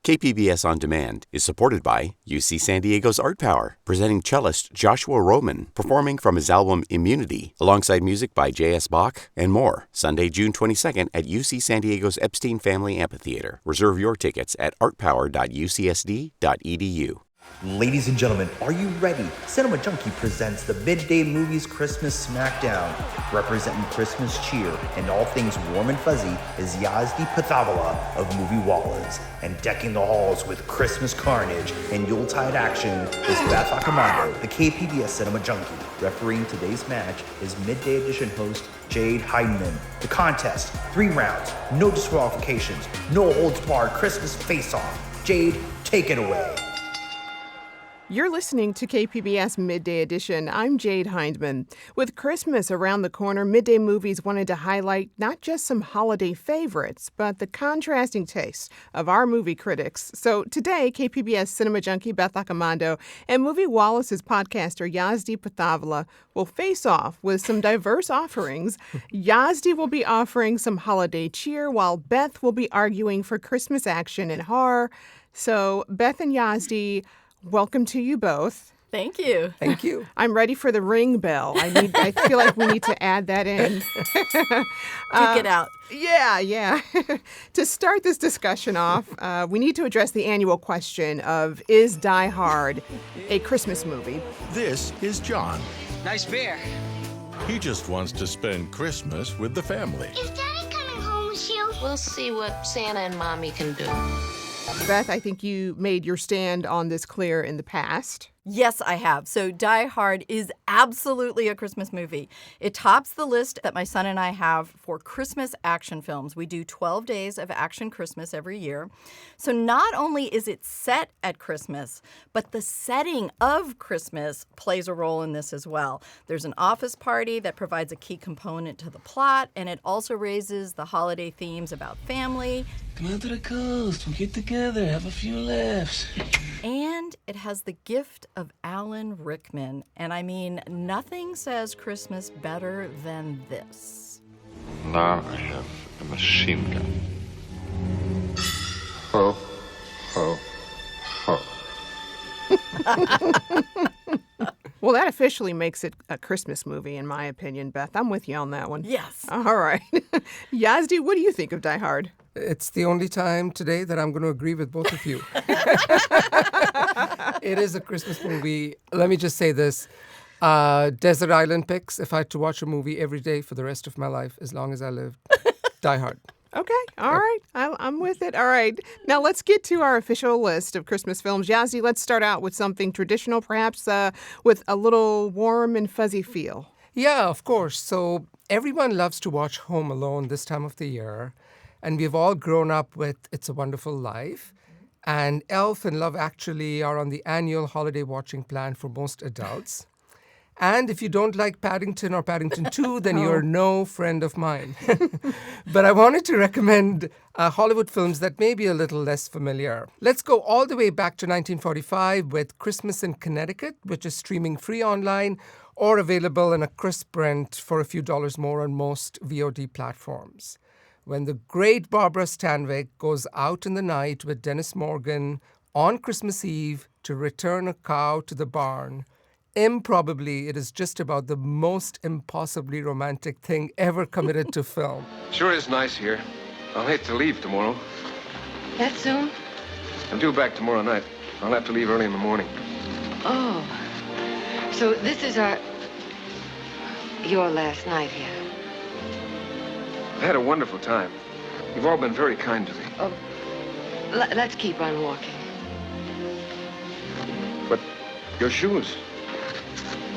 KPBS On Demand is supported by UC San Diego's Art Power, presenting cellist Joshua Roman, performing from his album Immunity, alongside music by J.S. Bach and more. Sunday, June 22nd at UC San Diego's Epstein Family Amphitheater. Reserve your tickets at artpower.ucsd.edu. Ladies and gentlemen, are you ready? Cinema Junkie presents the Midday Movies Christmas Smackdown. Representing Christmas cheer and all things warm and fuzzy is Yazdi Pathavala of Movie Wallahs. And decking the halls with Christmas carnage and Yuletide action is Beth Accomando, the KPBS Cinema Junkie. Refereeing today's match is Midday Edition host Jade Heidemann. The contest, 3 rounds, no disqualifications, no holds barred Christmas face-off. Jade, take it away. You're listening to KPBS Midday Edition. I'm Jade Hindman. With Christmas around the corner, Midday Movies wanted to highlight not just some holiday favorites, but the contrasting tastes of our movie critics. So today, KPBS Cinema Junkie Beth Accomando and Movie Wallahs' podcaster Yazdi Pathavala will face off with some diverse offerings. Yazdi will be offering some holiday cheer, while Beth will be arguing for Christmas action and horror. So Beth and Yazdi, welcome to you both. Thank you. Thank you. I'm ready for the ring bell. I feel like we need to add that in. Duke it out. Yeah. To start this discussion off, we need to address the annual question of, is Die Hard a Christmas movie? This is John. Nice beer. He just wants to spend Christmas with the family. Is Daddy coming home with you? We'll see what Santa and Mommy can do. Beth, I think you made your stand on this clear in the past. Yes, I have. So Die Hard is absolutely a Christmas movie. It tops the list that my son and I have for Christmas action films. We do 12 days of action Christmas every year. So not only is it set at Christmas, but the setting of Christmas plays a role in this as well. There's an office party that provides a key component to the plot, and it also raises the holiday themes about family. Come out to the coast. We'll get together, have a few laughs. And it has the gift of Alan Rickman. And I mean, nothing says Christmas better than this. Now I have a machine gun. Ho, ho, ho. Well, that officially makes it a Christmas movie, in my opinion, Beth. I'm with you on that one. Yes. All right. Yazdi, what do you think of Die Hard? It's the only time today that I'm going to agree with both of you. It is a Christmas movie. Let me just say this. Desert Island picks. If I had to watch a movie every day for the rest of my life, as long as I lived, Die Hard. Okay. All right. I'm with it. All right. Now let's get to our official list of Christmas films. Yazdi, let's start out with something traditional, perhaps with a little warm and fuzzy feel. Yeah, of course. So everyone loves to watch Home Alone this time of the year. And we've all grown up with It's a Wonderful Life. And Elf and Love Actually are on the annual holiday watching plan for most adults. And if you don't like Paddington or Paddington 2, then you're no friend of mine. But I wanted to recommend Hollywood films that may be a little less familiar. Let's go all the way back to 1945 with Christmas in Connecticut, which is streaming free online or available in a crisp rent for a few dollars more on most VOD platforms. When the great Barbara Stanwyck goes out in the night with Dennis Morgan on Christmas Eve to return a cow to the barn, improbably, it is just about the most impossibly romantic thing ever committed to film. Sure is nice here. I'll hate to leave tomorrow. That soon? I'm due back tomorrow night. I'll have to leave early in the morning. Oh. So this is your last night here. I had a wonderful time. You've all been very kind to me. Oh, let's keep on walking. But your shoes...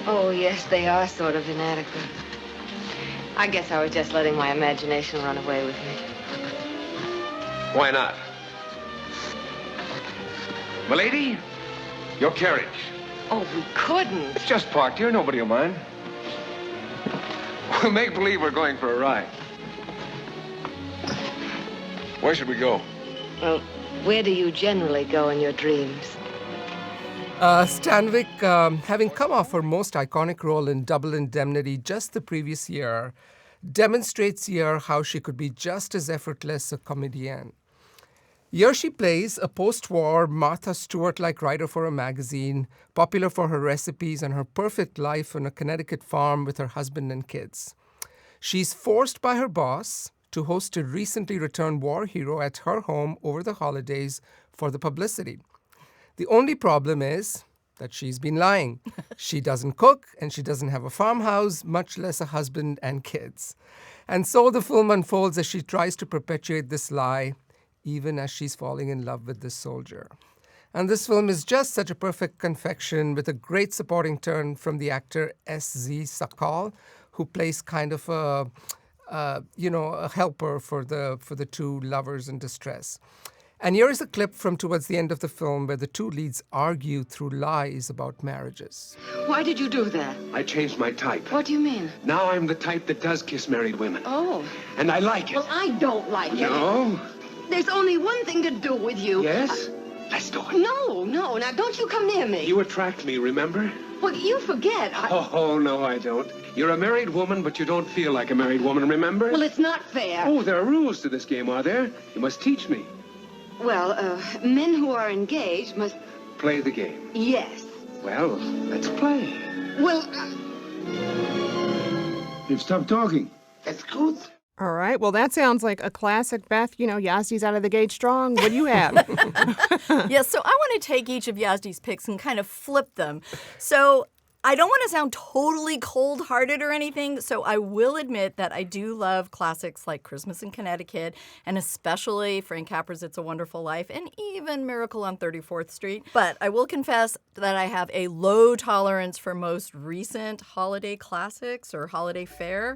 Oh, yes, they are sort of inadequate. I guess I was just letting my imagination run away with me. Why not? Milady, your carriage. Oh, we couldn't. It's just parked here. Nobody will mind. We'll make believe we're going for a ride. Where should we go? Well, where do you generally go in your dreams? Stanwyck, having come off her most iconic role in Double Indemnity just the previous year, demonstrates here how she could be just as effortless a comedienne. Here she plays a post-war Martha Stewart-like writer for a magazine, popular for her recipes and her perfect life on a Connecticut farm with her husband and kids. She's forced by her boss to host a recently returned war hero at her home over the holidays for the publicity. The only problem is that she's been lying. She doesn't cook and she doesn't have a farmhouse, much less a husband and kids. And so the film unfolds as she tries to perpetuate this lie, even as she's falling in love with this soldier. And this film is just such a perfect confection with a great supporting turn from the actor S.Z. Sakal, who plays kind of a helper for the two lovers in distress. And here is a clip from towards the end of the film where the two leads argue through lies about marriages. Why did you do that? I changed my type. What do you mean? Now I'm the type that does kiss married women. Oh. And I like it. Well, I don't like it. No? There's only one thing to do with you. Yes? Let's do it. No. Now don't you come near me. You attract me, remember? Well, you forget. Oh, no, I don't. You're a married woman, but you don't feel like a married woman, remember? Well, it's not fair. Oh, there are rules to this game, are there? You must teach me. Well, men who are engaged must... Play the game. Yes. Well, let's play. Well, You've stopped talking. That's good. All right. Well, that sounds like a classic, Beth. You know, Yazdi's out of the gate strong. What do you have? Yes, so I want to take each of Yazdi's picks and kind of flip them. So I don't want to sound totally cold-hearted or anything, so I will admit that I do love classics like Christmas in Connecticut, and especially Frank Capra's It's a Wonderful Life, and even Miracle on 34th Street. But I will confess that I have a low tolerance for most recent holiday classics or holiday fare.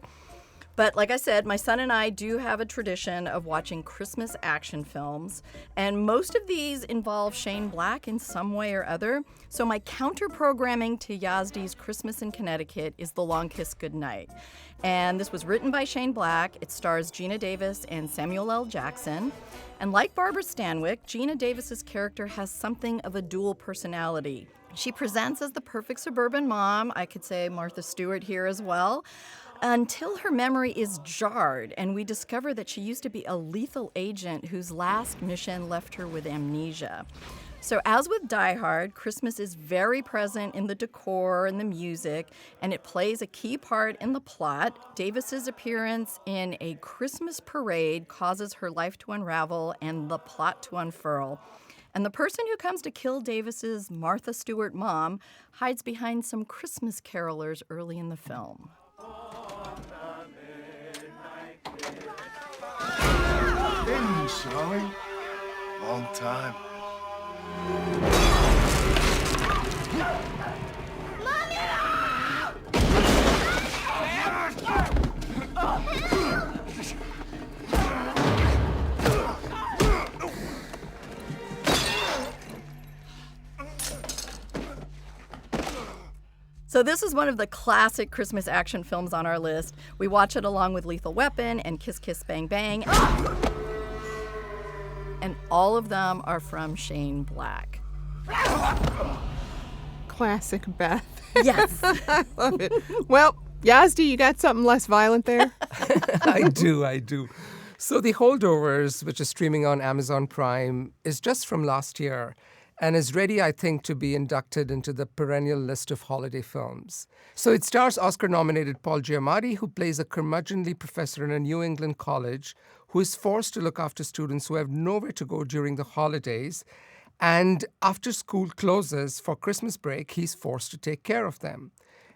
But like I said, my son and I do have a tradition of watching Christmas action films, and most of these involve Shane Black in some way or other. So my counter-programming to Yazdi's Christmas in Connecticut is The Long Kiss Goodnight. And this was written by Shane Black. It stars Gina Davis and Samuel L. Jackson. And like Barbara Stanwyck, Gina Davis's character has something of a dual personality. She presents as the perfect suburban mom. I could say Martha Stewart here as well. Until her memory is jarred, and we discover that she used to be a lethal agent whose last mission left her with amnesia. So as with Die Hard, Christmas is very present in the decor and the music, and it plays a key part in the plot. Davis's appearance in a Christmas parade causes her life to unravel and the plot to unfurl. And the person who comes to kill Davis's Martha Stewart mom hides behind some Christmas carolers early in the film. Hey, Charlie. Long time. So this is one of the classic Christmas action films on our list. We watch it along with Lethal Weapon and Kiss Kiss Bang Bang. And all of them are from Shane Black. Classic Beth. Yes. I love it. Well, Yazdi, you got something less violent there? I do. So The Holdovers, which is streaming on Amazon Prime, is just from last year and is ready, I think, to be inducted into the perennial list of holiday films. So it stars Oscar-nominated Paul Giamatti, who plays a curmudgeonly professor in a New England college who is forced to look after students who have nowhere to go during the holidays. And after school closes for Christmas break, he's forced to take care of them.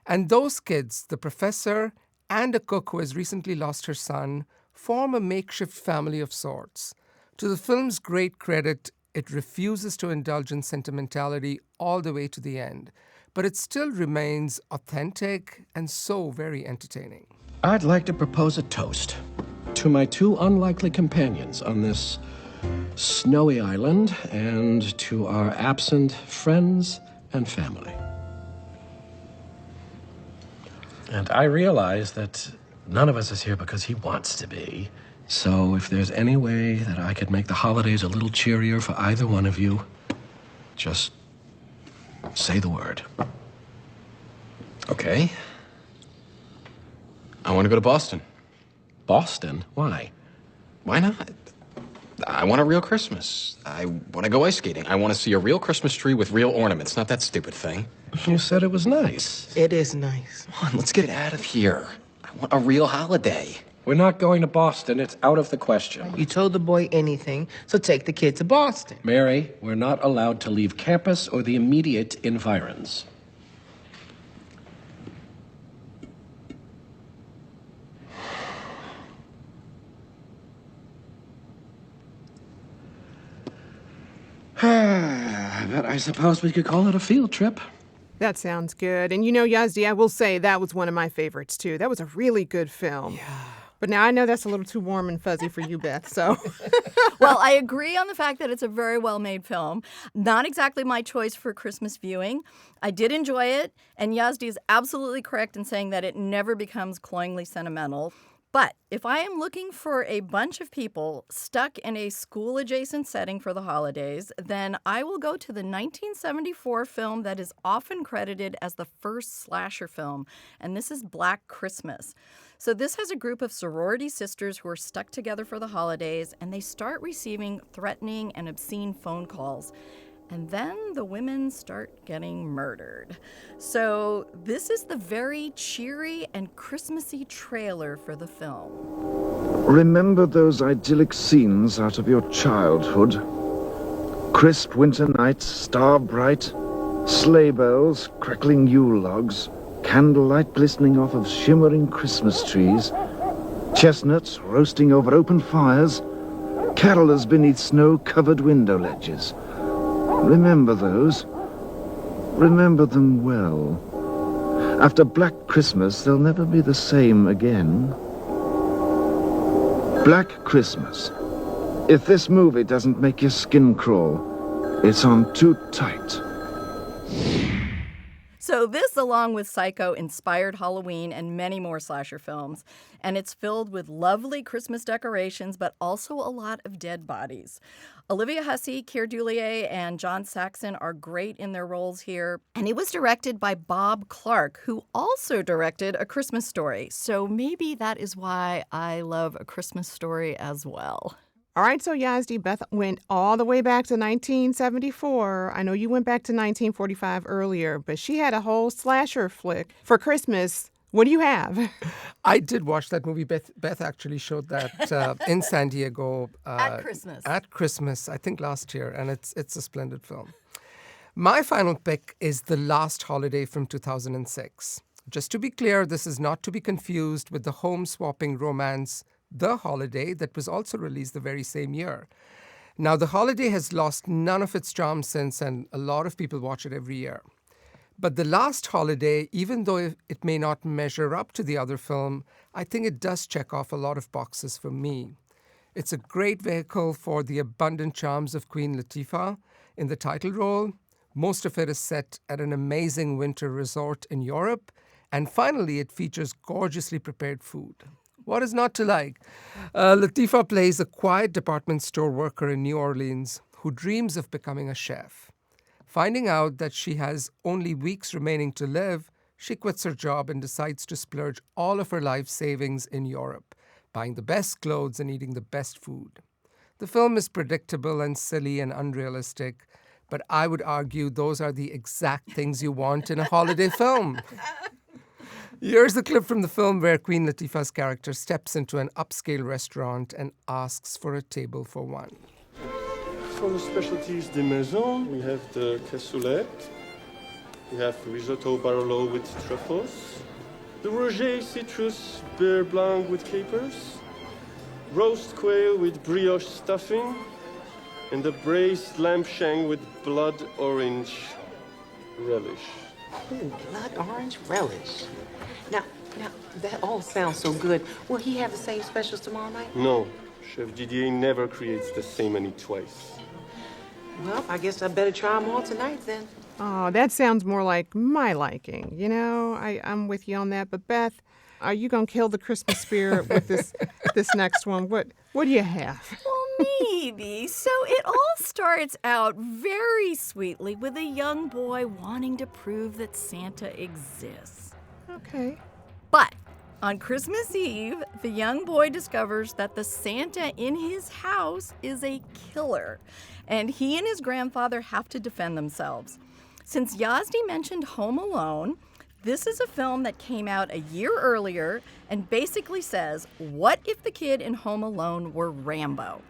And those kids, the professor and a cook who has recently lost her son, form a makeshift family of sorts. To the film's great credit, it refuses to indulge in sentimentality all the way to the end, but it still remains authentic and so very entertaining. I'd like to propose a toast to my two unlikely companions on this snowy island and to our absent friends and family. And I realize that none of us is here because he wants to be. So if there's any way that I could make the holidays a little cheerier for either one of you, just say the word. Okay. I want to go to Boston. Boston? Why? Why not? I want a real Christmas. I want to go ice skating. I want to see a real Christmas tree with real ornaments, not that stupid thing. You said it was nice. It is nice. Come on, let's get out of here. I want a real holiday. We're not going to Boston. It's out of the question. You told the boy anything, so take the kid to Boston. Mary, we're not allowed to leave campus or the immediate environs. But I suppose we could call it a field trip. That sounds good. And Yazdi, I will say that was one of my favorites, too. That was a really good film. Yeah. But now I know that's a little too warm and fuzzy for you, Beth, so. Well, I agree on the fact that it's a very well-made film. Not exactly my choice for Christmas viewing. I did enjoy it, and Yazdi is absolutely correct in saying that it never becomes cloyingly sentimental. But if I am looking for a bunch of people stuck in a school-adjacent setting for the holidays, then I will go to the 1974 film that is often credited as the first slasher film, and this is Black Christmas. So this has a group of sorority sisters who are stuck together for the holidays, and they start receiving threatening and obscene phone calls. And then the women start getting murdered. So this is the very cheery and Christmassy trailer for the film. Remember those idyllic scenes out of your childhood? Crisp winter nights, star bright, sleigh bells, crackling Yule logs, candlelight glistening off of shimmering Christmas trees, chestnuts roasting over open fires, carolers beneath snow-covered window ledges. Remember those. Remember them well. After Black Christmas, they'll never be the same again. Black Christmas. If this movie doesn't make your skin crawl, it's on too tight. So this, along with Psycho, inspired Halloween and many more slasher films. And it's filled with lovely Christmas decorations, but also a lot of dead bodies. Olivia Hussey, Keir Dullea, and John Saxon are great in their roles here. And it was directed by Bob Clark, who also directed A Christmas Story. So maybe that is why I love A Christmas Story as well. All right, so Yazdi, Beth went all the way back to 1974. I know you went back to 1945 earlier, but she had a whole slasher flick for Christmas. What do you have? I did watch that movie. Beth actually showed that in San Diego. At Christmas. At Christmas, I think last year, and it's a splendid film. My final pick is The Last Holiday from 2006. Just to be clear, this is not to be confused with the home-swapping romance The Holiday that was also released the very same year. Now, The Holiday has lost none of its charm since, and a lot of people watch it every year. But The Last Holiday, even though it may not measure up to the other film, I think it does check off a lot of boxes for me. It's a great vehicle for the abundant charms of Queen Latifah in the title role. Most of it is set at an amazing winter resort in Europe. And finally, it features gorgeously prepared food. What is not to like? Latifah plays a quiet department store worker in New Orleans who dreams of becoming a chef. Finding out that she has only weeks remaining to live, she quits her job and decides to splurge all of her life savings in Europe, buying the best clothes and eating the best food. The film is predictable and silly and unrealistic, but I would argue those are the exact things you want in a holiday film. Here's the clip from the film where Queen Latifah's character steps into an upscale restaurant and asks for a table for one. For the specialties de maison, we have the cassoulet, we have risotto barolo with truffles, the Roger citrus beurre blanc with capers, roast quail with brioche stuffing, and the braised lamb shank with blood orange relish. Ooh, blood orange relish. Now, that all sounds so good. Will he have the same specials tomorrow night? No, Chef Didier never creates the same menu twice. Well, I guess I better try them all tonight then. Oh, that sounds more like my liking. You know, I'm with you on that. But Beth, are you gonna kill the Christmas spirit with this next one? What do you have? Well, maybe. So it all starts out very sweetly with a young boy wanting to prove that Santa exists. Okay. But On Christmas Eve, the young boy discovers that the Santa in his house is a killer, and he and his grandfather have to defend themselves. Since Yazdi mentioned Home Alone, this is a film that came out a year earlier and basically says, what if the kid in Home Alone were Rambo?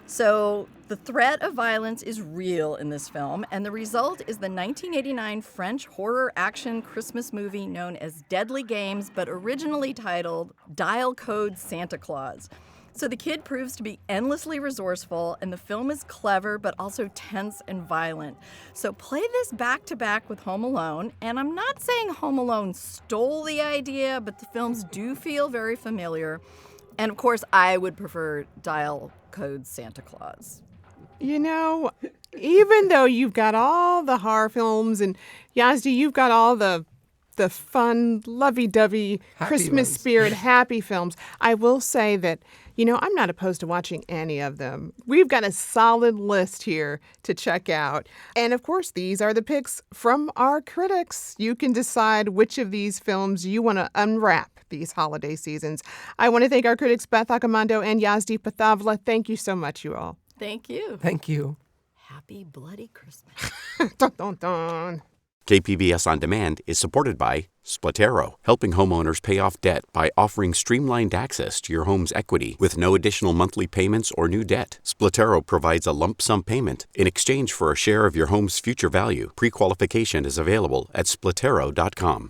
So the threat of violence is real in this film, and the result is the 1989 French horror action Christmas movie known as Deadly Games, but originally titled Dial Code Santa Claus. So the kid proves to be endlessly resourceful, and the film is clever but also tense and violent. So play this back to back with Home Alone, and I'm not saying Home Alone stole the idea, but the films do feel very familiar. And of course, I would prefer Dial Code Santa Claus. You know, even though you've got all the horror films, and Yazdi, you've got all the fun, lovey-dovey, Christmas spirit, happy films, I will say that, I'm not opposed to watching any of them. We've got a solid list here to check out. And of course, these are the picks from our critics. You can decide which of these films you want to unwrap these holiday seasons. I want to thank our critics, Beth Accomando and Yazdi Pathavla. Thank you so much, you all. Thank you. Thank you. Happy bloody Christmas. Dun, dun, dun. KPBS On Demand is supported by Splatero, helping homeowners pay off debt by offering streamlined access to your home's equity with no additional monthly payments or new debt. Splatero provides a lump sum payment in exchange for a share of your home's future value. Pre-qualification is available at Splatero.com.